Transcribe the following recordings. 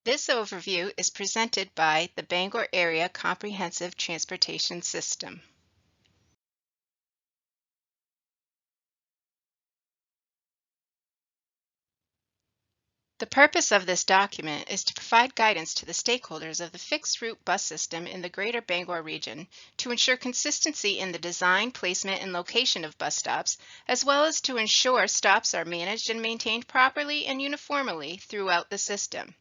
This overview is presented by the Bangor Area Comprehensive Transportation System. The purpose of this document is to provide guidance to the stakeholders of the fixed route bus system in the Greater Bangor region to ensure consistency in the design, placement, and location of bus stops, as well as to ensure stops are managed and maintained properly and uniformly throughout the system.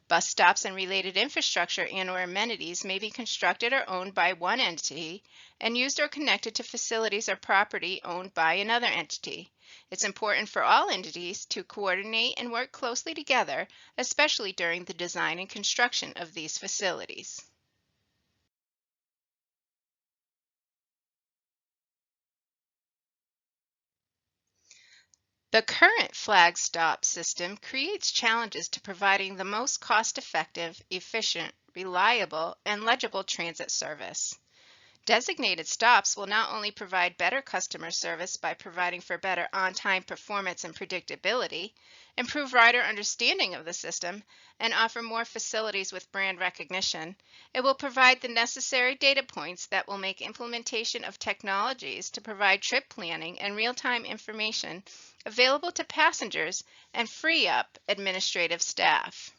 Bus stops and related infrastructure and/or amenities may be constructed or owned by one entity and used or connected to facilities or property owned by another entity. It's important for all entities to coordinate and work closely together, especially during the design and construction of these facilities. The current flag stop system creates challenges to providing the most cost-effective, efficient, reliable, and legible transit service. Designated stops will not only provide better customer service by providing for better on-time performance and predictability, improve rider understanding of the system, and offer more facilities with brand recognition, it will provide the necessary data points that will make implementation of technologies to provide trip planning and real-time information available to passengers and free up administrative staff.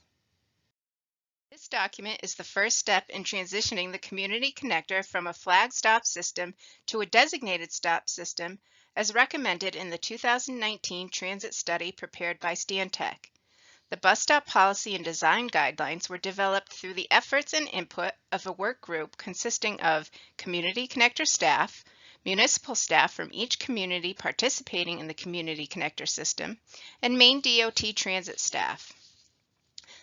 This document is the first step in transitioning the community connector from a flag stop system to a designated stop system as recommended in the 2019 transit study prepared by Stantec. The bus stop policy and design guidelines were developed through the efforts and input of a work group consisting of community connector staff, municipal staff from each community participating in the community connector system, and Maine DOT transit staff.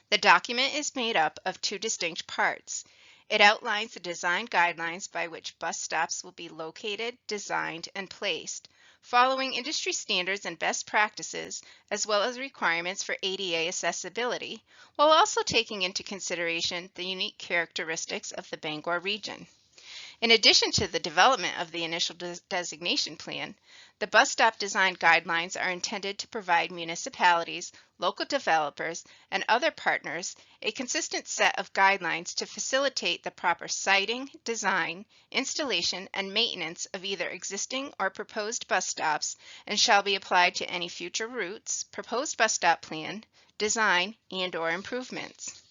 The document is made up of two distinct parts. It outlines the design guidelines by which bus stops will be located, designed, and placed, following industry standards and best practices, as well as requirements for ADA accessibility, while also taking into consideration the unique characteristics of the Bangor region. In addition to the development of the initial designation plan, the bus stop design guidelines are intended to provide municipalities, local developers, and other partners a consistent set of guidelines to facilitate the proper siting, design, installation, and maintenance of either existing or proposed bus stops and shall be applied to any future routes, proposed bus stop plan, design, and/or improvements.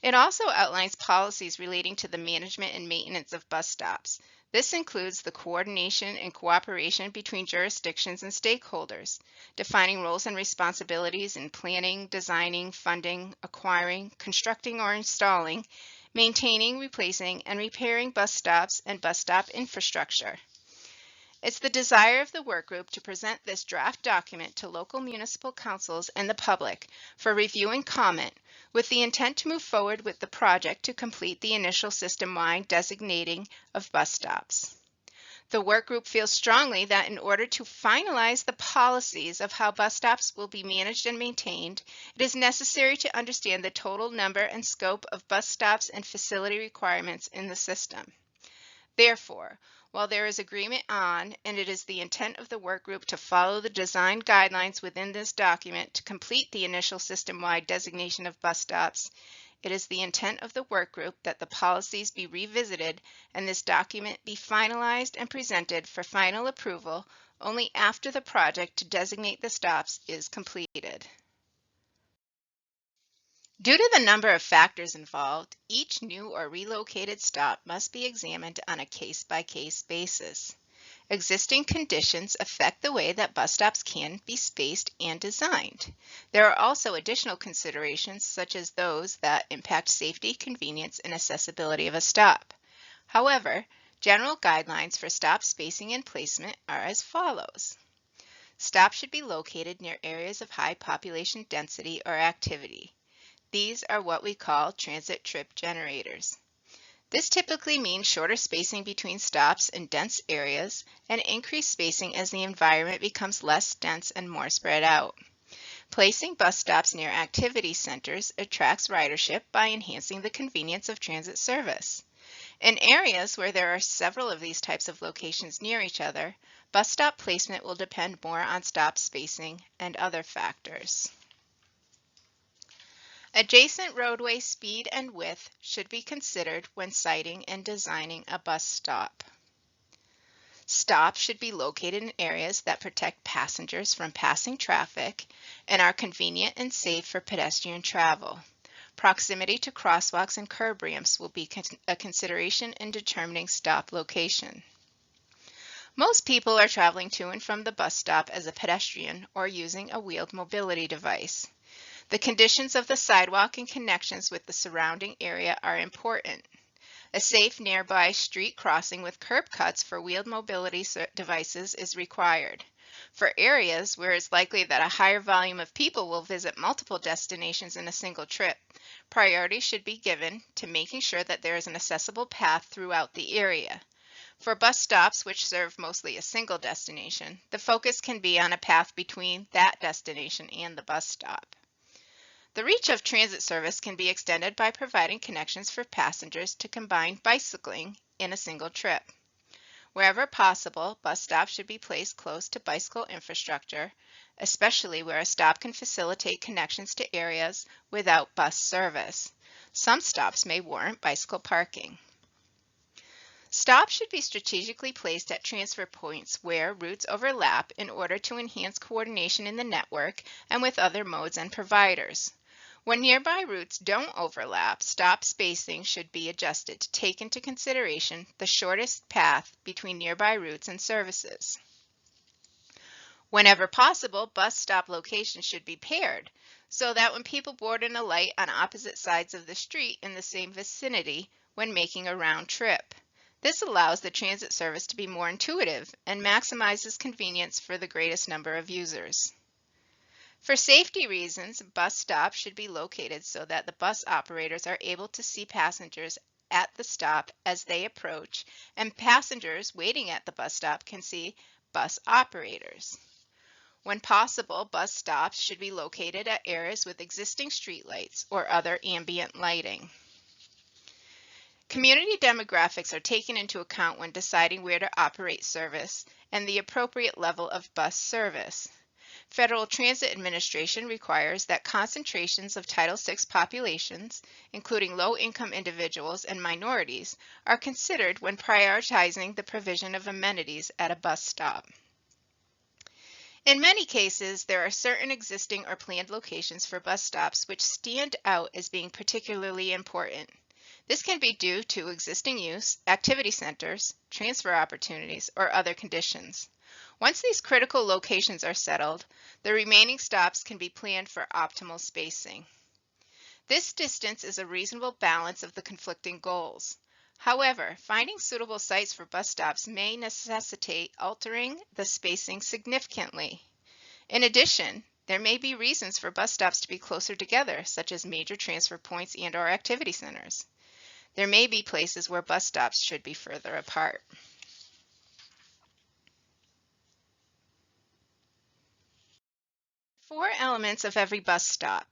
It also outlines policies relating to the management and maintenance of bus stops. This includes the coordination and cooperation between jurisdictions and stakeholders, defining roles and responsibilities in planning, designing, funding, acquiring, constructing or installing, maintaining, replacing, and repairing bus stops and bus stop infrastructure. It's the desire of the work group to present this draft document to local municipal councils and the public for review and comment, with the intent to move forward with the project to complete the initial system-wide designating of bus stops. The work group feels strongly that in order to finalize the policies of how bus stops will be managed and maintained, it is necessary to understand the total number and scope of bus stops and facility requirements in the system. Therefore, while there is agreement on, and it is the intent of the work group to follow the design guidelines within this document to complete the initial system-wide designation of bus stops, it is the intent of the work group that the policies be revisited and this document be finalized and presented for final approval only after the project to designate the stops is completed. Due to the number of factors involved, each new or relocated stop must be examined on a case-by-case basis. Existing conditions affect the way that bus stops can be spaced and designed. There are also additional considerations such as those that impact safety, convenience, and accessibility of a stop. However, general guidelines for stop spacing and placement are as follows. Stops should be located near areas of high population density or activity. These are what we call transit trip generators. This typically means shorter spacing between stops in dense areas and increased spacing as the environment becomes less dense and more spread out. Placing bus stops near activity centers attracts ridership by enhancing the convenience of transit service. In areas where there are several of these types of locations near each other, bus stop placement will depend more on stop spacing and other factors. Adjacent roadway speed and width should be considered when siting and designing a bus stop. Stops should be located in areas that protect passengers from passing traffic and are convenient and safe for pedestrian travel. Proximity to crosswalks and curb ramps will be a consideration in determining stop location. Most people are traveling to and from the bus stop as a pedestrian or using a wheeled mobility device. The conditions of the sidewalk and connections with the surrounding area are important. A safe nearby street crossing with curb cuts for wheeled mobility devices is required. For areas where it's likely that a higher volume of people will visit multiple destinations in a single trip, priority should be given to making sure that there is an accessible path throughout the area. For bus stops which serve mostly a single destination, the focus can be on a path between that destination and the bus stop. The reach of transit service can be extended by providing connections for passengers to combine bicycling in a single trip. Wherever possible, bus stops should be placed close to bicycle infrastructure, especially where a stop can facilitate connections to areas without bus service. Some stops may warrant bicycle parking. Stops should be strategically placed at transfer points where routes overlap in order to enhance coordination in the network and with other modes and providers. When nearby routes don't overlap, stop spacing should be adjusted to take into consideration the shortest path between nearby routes and services. Whenever possible, bus stop locations should be paired so that when people board and alight on opposite sides of the street in the same vicinity when making a round trip. This allows the transit service to be more intuitive and maximizes convenience for the greatest number of users. For safety reasons, bus stops should be located so that the bus operators are able to see passengers at the stop as they approach, and passengers waiting at the bus stop can see bus operators. When possible, bus stops should be located at areas with existing streetlights or other ambient lighting. Community demographics are taken into account when deciding where to operate service and the appropriate level of bus service. Federal Transit Administration requires that concentrations of Title VI populations, including low-income individuals and minorities, are considered when prioritizing the provision of amenities at a bus stop. In many cases, there are certain existing or planned locations for bus stops which stand out as being particularly important. This can be due to existing use, activity centers, transfer opportunities, or other conditions. Once these critical locations are settled, the remaining stops can be planned for optimal spacing. This distance is a reasonable balance of the conflicting goals. However, finding suitable sites for bus stops may necessitate altering the spacing significantly. In addition, there may be reasons for bus stops to be closer together, such as major transfer points and/or activity centers. There may be places where bus stops should be further apart. Four elements of every bus stop: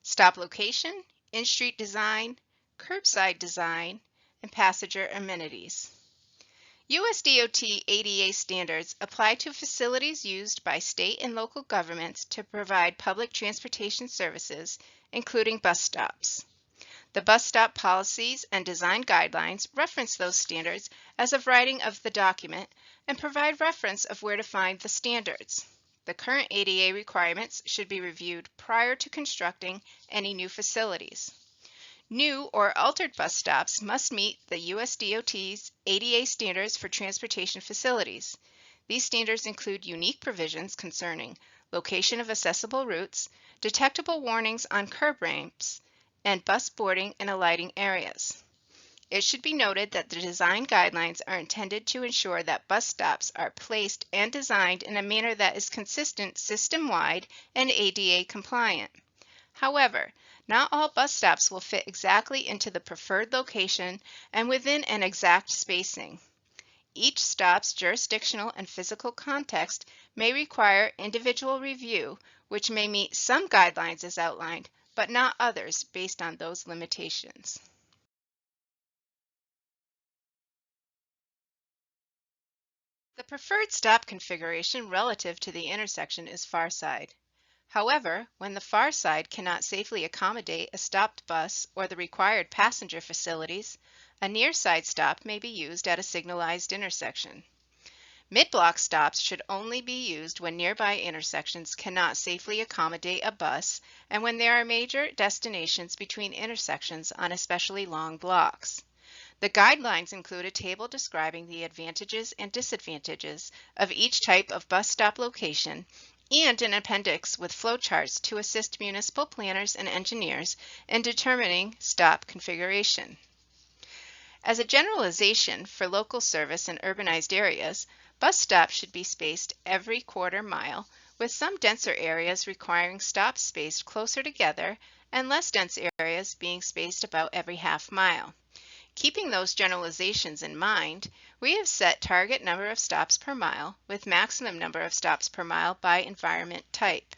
stop location, in-street design, curbside design, and passenger amenities. USDOT ADA standards apply to facilities used by state and local governments to provide public transportation services, including bus stops. The bus stop policies and design guidelines reference those standards as of writing of the document and provide reference of where to find the standards. The current ADA requirements should be reviewed prior to constructing any new facilities. New or altered bus stops must meet the USDOT's ADA standards for transportation facilities. These standards include unique provisions concerning location of accessible routes, detectable warnings on curb ramps, and bus boarding and alighting areas. It should be noted that the design guidelines are intended to ensure that bus stops are placed and designed in a manner that is consistent system-wide and ADA compliant. However, not all bus stops will fit exactly into the preferred location and within an exact spacing. Each stop's jurisdictional and physical context may require individual review, which may meet some guidelines as outlined, but not others based on those limitations. The preferred stop configuration relative to the intersection is far side. However, when the far side cannot safely accommodate a stopped bus or the required passenger facilities, a near side stop may be used at a signalized intersection. Mid-block stops should only be used when nearby intersections cannot safely accommodate a bus and when there are major destinations between intersections on especially long blocks. The guidelines include a table describing the advantages and disadvantages of each type of bus stop location and an appendix with flowcharts to assist municipal planners and engineers in determining stop configuration. As a generalization for local service in urbanized areas, bus stops should be spaced every quarter mile, with some denser areas requiring stops spaced closer together and less dense areas being spaced about every half mile. Keeping those generalizations in mind, we have set target number of stops per mile with maximum number of stops per mile by environment type.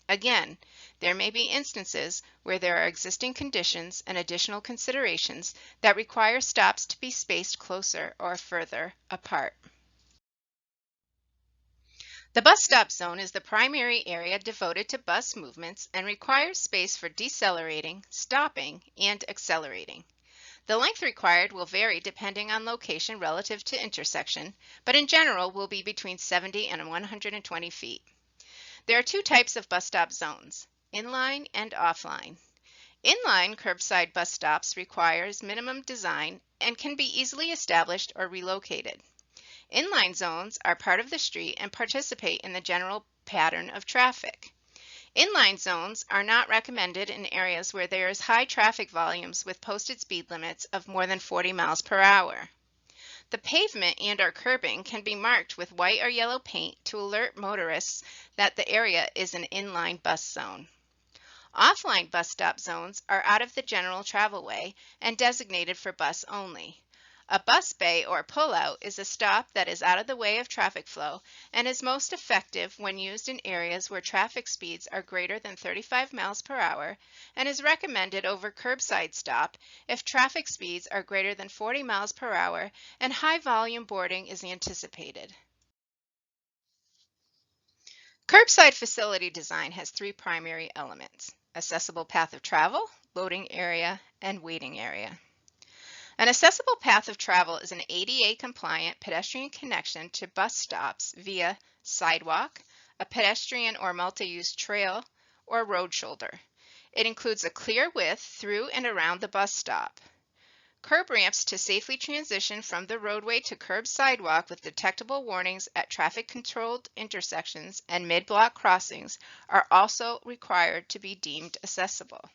Again, there may be instances where there are existing conditions and additional considerations that require stops to be spaced closer or further apart. The bus stop zone is the primary area devoted to bus movements and requires space for decelerating, stopping, and accelerating. The length required will vary depending on location relative to intersection, but in general will be between 70 and 120 feet. There are two types of bus stop zones, inline and offline. Inline curbside bus stops requires minimum design and can be easily established or relocated. Inline zones are part of the street and participate in the general pattern of traffic. Inline zones are not recommended in areas where there is high traffic volumes with posted speed limits of more than 40 miles per hour. The pavement and/or curbing can be marked with white or yellow paint to alert motorists that the area is an inline bus zone. Offline bus stop zones are out of the general travelway and designated for bus only. A bus bay or pullout is a stop that is out of the way of traffic flow and is most effective when used in areas where traffic speeds are greater than 35 miles per hour and is recommended over curbside stop if traffic speeds are greater than 40 miles per hour and high volume boarding is anticipated. Curbside facility design has three primary elements: accessible path of travel, loading area, and waiting area. An accessible path of travel is an ADA-compliant pedestrian connection to bus stops via sidewalk, a pedestrian or multi-use trail, or road shoulder. It includes a clear width through and around the bus stop. Curb ramps to safely transition from the roadway to curb sidewalk with detectable warnings at traffic-controlled intersections and mid-block crossings are also required to be deemed accessible.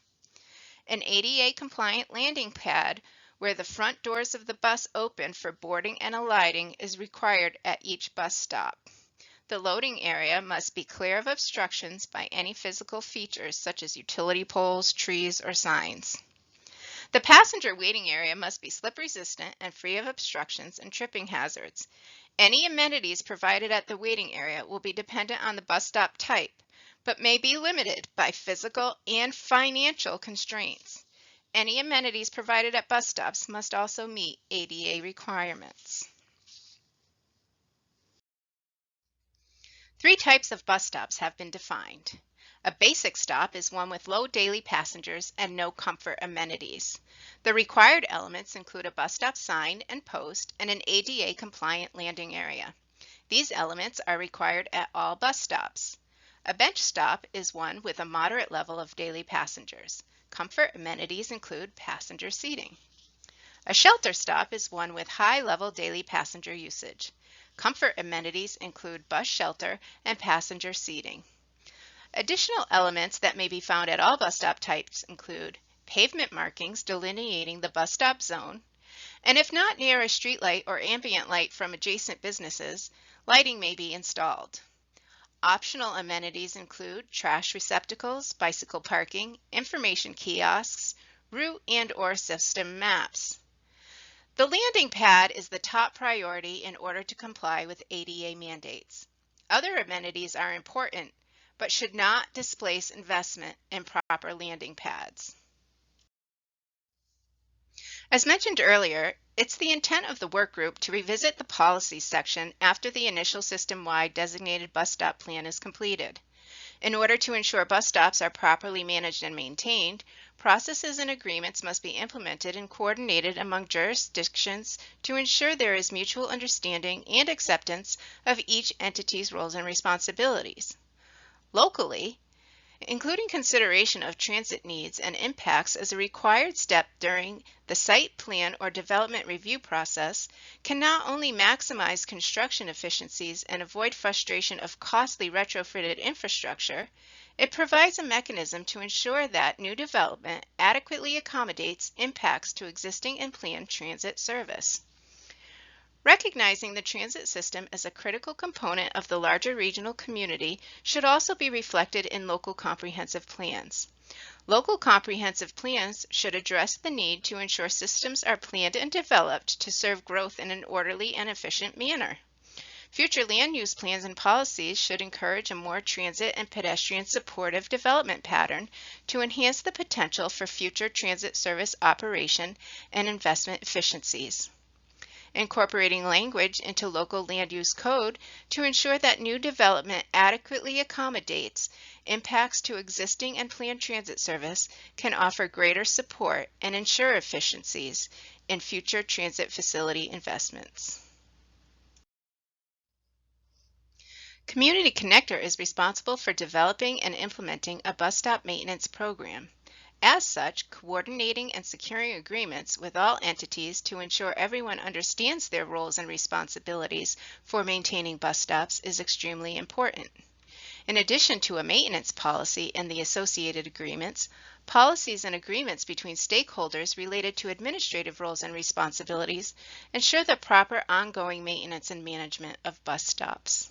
An ADA-compliant landing pad where the front doors of the bus open for boarding and alighting is required at each bus stop. The loading area must be clear of obstructions by any physical features such as utility poles, trees, or signs. The passenger waiting area must be slip resistant and free of obstructions and tripping hazards. Any amenities provided at the waiting area will be dependent on the bus stop type, but may be limited by physical and financial constraints. Any amenities provided at bus stops must also meet ADA requirements. Three types of bus stops have been defined. A basic stop is one with low daily passengers and no comfort amenities. The required elements include a bus stop sign and post and an ADA-compliant landing area. These elements are required at all bus stops. A bench stop is one with a moderate level of daily passengers. Comfort amenities include passenger seating. A shelter stop is one with high-level daily passenger usage. Comfort amenities include bus shelter and passenger seating. Additional elements that may be found at all bus stop types include pavement markings delineating the bus stop zone, and if not near a street light or ambient light from adjacent businesses, lighting may be installed. Optional amenities include trash receptacles, bicycle parking, information kiosks, route and/or system maps. The landing pad is the top priority in order to comply with ADA mandates. Other amenities are important, but should not displace investment in proper landing pads. As mentioned earlier, it's the intent of the work group to revisit the policy section after the initial system-wide designated bus stop plan is completed. In order to ensure bus stops are properly managed and maintained, processes and agreements must be implemented and coordinated among jurisdictions to ensure there is mutual understanding and acceptance of each entity's roles and responsibilities. Locally, including consideration of transit needs and impacts as a required step during the site plan or development review process can not only maximize construction efficiencies and avoid frustration of costly retrofitted infrastructure, it provides a mechanism to ensure that new development adequately accommodates impacts to existing and planned transit service. Recognizing the transit system as a critical component of the larger regional community should also be reflected in local comprehensive plans. Local comprehensive plans should address the need to ensure systems are planned and developed to serve growth in an orderly and efficient manner. Future land use plans and policies should encourage a more transit and pedestrian supportive development pattern to enhance the potential for future transit service operation and investment efficiencies. Incorporating language into local land use code to ensure that new development adequately accommodates impacts to existing and planned transit service can offer greater support and ensure efficiencies in future transit facility investments. Community Connector is responsible for developing and implementing a bus stop maintenance program. As such, coordinating and securing agreements with all entities to ensure everyone understands their roles and responsibilities for maintaining bus stops is extremely important. In addition to a maintenance policy and the associated agreements, policies and agreements between stakeholders related to administrative roles and responsibilities ensure the proper ongoing maintenance and management of bus stops.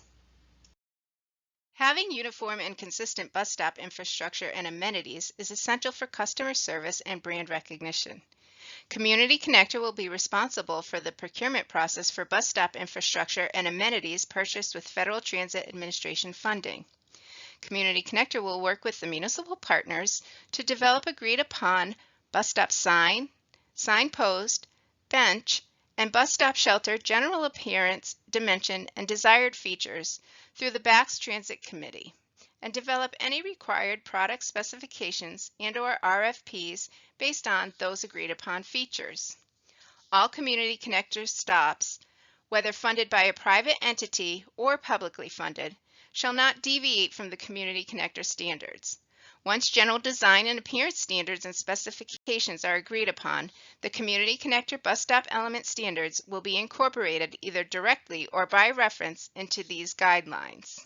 Having uniform and consistent bus stop infrastructure and amenities is essential for customer service and brand recognition. Community Connector will be responsible for the procurement process for bus stop infrastructure and amenities purchased with Federal Transit Administration funding. Community Connector will work with the municipal partners to develop agreed upon bus stop sign, signpost, bench, and bus stop shelter general appearance, dimension, and desired features through the BACS Transit Committee, and develop any required product specifications and/or RFPs based on those agreed upon features. All Community Connector stops, whether funded by a private entity or publicly funded, shall not deviate from the Community Connector standards. Once general design and appearance standards and specifications are agreed upon, the Community Connector bus stop element standards will be incorporated either directly or by reference into these guidelines.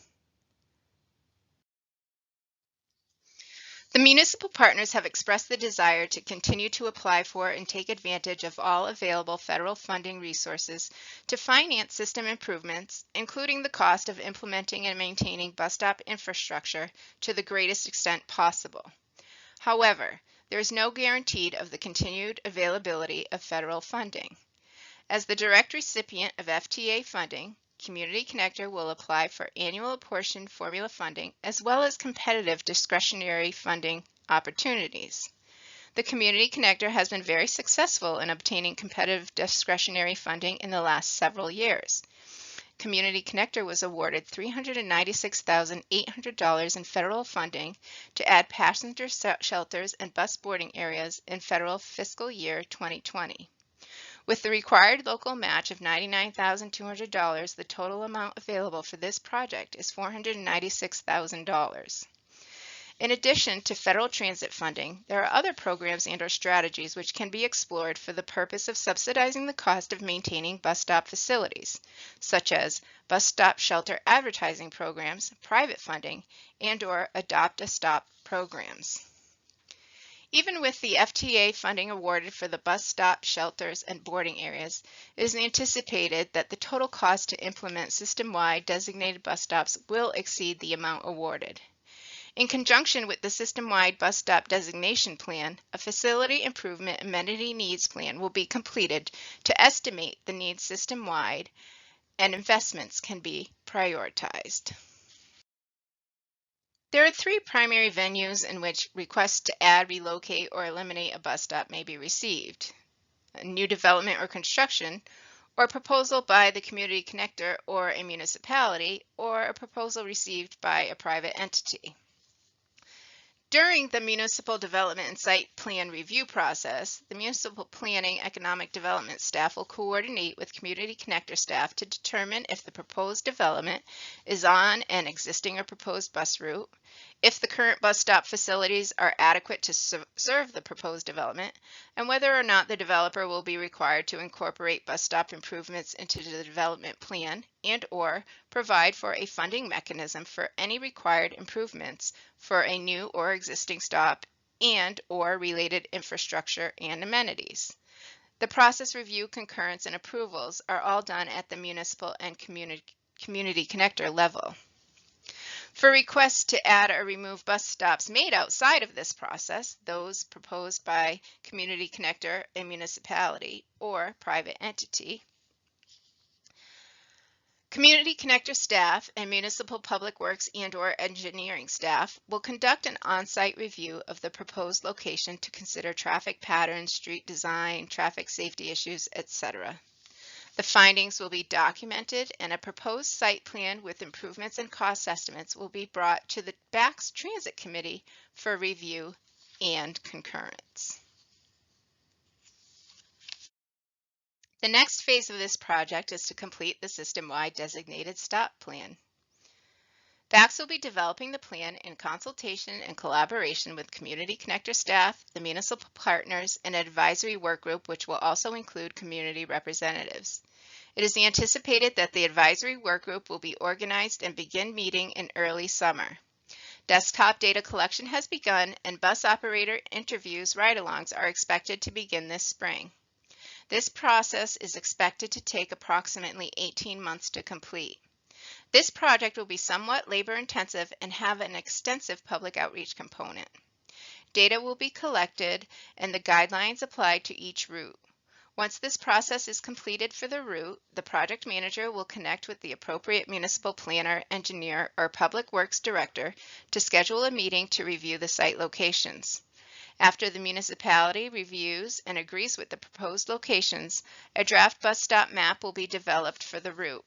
The municipal partners have expressed the desire to continue to apply for and take advantage of all available federal funding resources to finance system improvements, including the cost of implementing and maintaining bus stop infrastructure to the greatest extent possible. However, there is no guarantee of the continued availability of federal funding. As the direct recipient of FTA funding, Community Connector will apply for annual apportioned formula funding as well as competitive discretionary funding opportunities. The Community Connector has been very successful in obtaining competitive discretionary funding in the last several years. Community Connector was awarded $396,800 in federal funding to add passenger shelters and bus boarding areas in federal fiscal year 2020. With the required local match of $99,200, the total amount available for this project is $496,000. In addition to federal transit funding, there are other programs and/or strategies which can be explored for the purpose of subsidizing the cost of maintaining bus stop facilities, such as bus stop shelter advertising programs, private funding, and/or adopt a stop programs. Even with the FTA funding awarded for the bus stop shelters and boarding areas, it is anticipated that the total cost to implement system-wide designated bus stops will exceed the amount awarded. In conjunction with the system-wide bus stop designation plan, a facility improvement amenity needs plan will be completed to estimate the needs system-wide, and investments can be prioritized. There are three primary venues in which requests to add, relocate, or eliminate a bus stop may be received: a new development or construction, or a proposal by the Community Connector or a municipality, or a proposal received by a private entity. During the municipal development and site plan review process, the municipal planning economic development staff will coordinate with community connector staff to determine if the proposed development is on an existing or proposed bus route, if the current bus stop facilities are adequate to serve the proposed development, and whether or not the developer will be required to incorporate bus stop improvements into the development plan and/or provide for a funding mechanism for any required improvements for a new or existing stop and/or related infrastructure and amenities. The process review, concurrence, and approvals are all done at the municipal and community connector level. For requests to add or remove bus stops made outside of this process, those proposed by community connector, a municipality, or private entity, community connector staff and municipal public works and/or engineering staff will conduct an on-site review of the proposed location to consider traffic patterns, street design, traffic safety issues, etc. The findings will be documented and a proposed site plan with improvements and cost estimates will be brought to the BACS Transit Committee for review and concurrence. The next phase of this project is to complete the system-wide designated stop plan. BACS will be developing the plan in consultation and collaboration with community connector staff, the municipal partners, and an advisory work group which will also include community representatives. It is anticipated that the advisory work group will be organized and begin meeting in early summer. Desktop data collection has begun and bus operator interviews ride-alongs are expected to begin this spring. This process is expected to take approximately 18 months to complete. This project will be somewhat labor-intensive and have an extensive public outreach component. Data will be collected and the guidelines applied to each route. Once this process is completed for the route, the project manager will connect with the appropriate municipal planner, engineer, or public works director to schedule a meeting to review the site locations. After the municipality reviews and agrees with the proposed locations, a draft bus stop map will be developed for the route.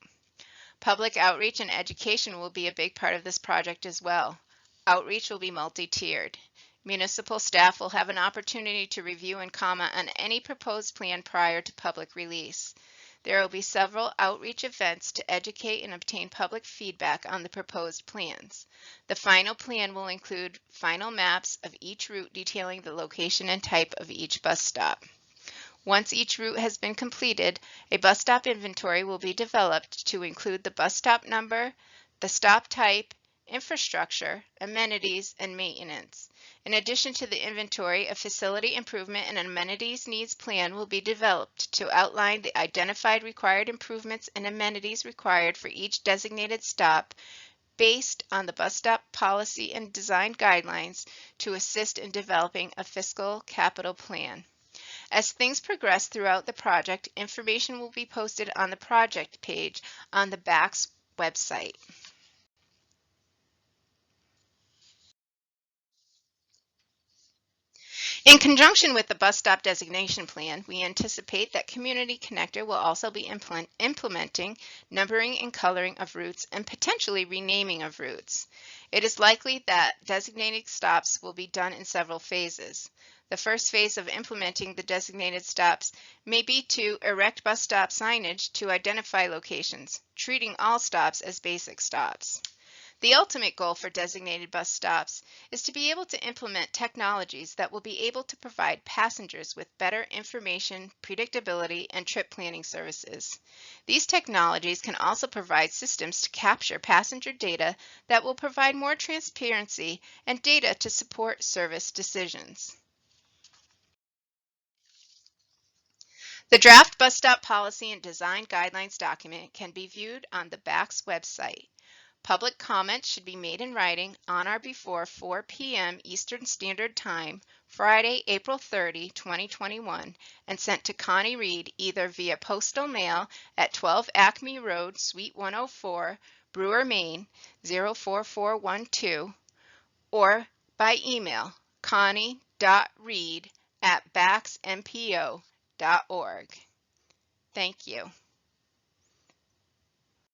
Public outreach and education will be a big part of this project as well. Outreach will be multi-tiered. Municipal staff will have an opportunity to review and comment on any proposed plan prior to public release. There will be several outreach events to educate and obtain public feedback on the proposed plans. The final plan will include final maps of each route detailing the location and type of each bus stop. Once each route has been completed, a bus stop inventory will be developed to include the bus stop number, the stop type, infrastructure, amenities, and maintenance. In addition to the inventory, a facility improvement and amenities needs plan will be developed to outline the identified required improvements and amenities required for each designated stop based on the bus stop policy and design guidelines to assist in developing a fiscal capital plan. As things progress throughout the project, information will be posted on the project page on the BACS website. In conjunction with the bus stop designation plan, we anticipate that Community Connector will also be implementing numbering and coloring of routes and potentially renaming of routes. It is likely that designated stops will be done in several phases. The first phase of implementing the designated stops may be to erect bus stop signage to identify locations, treating all stops as basic stops. The ultimate goal for designated bus stops is to be able to implement technologies that will be able to provide passengers with better information, predictability, and trip planning services. These technologies can also provide systems to capture passenger data that will provide more transparency and data to support service decisions. The draft bus stop policy and design guidelines document can be viewed on the BACS website. Public comments should be made in writing on or before 4 p.m. Eastern Standard Time, Friday, April 30, 2021, and sent to Connie Reed either via postal mail at 12 Acme Road, Suite 104, Brewer, Maine, 04412, or by email, connie.reed@bacsmpo.org. Thank you.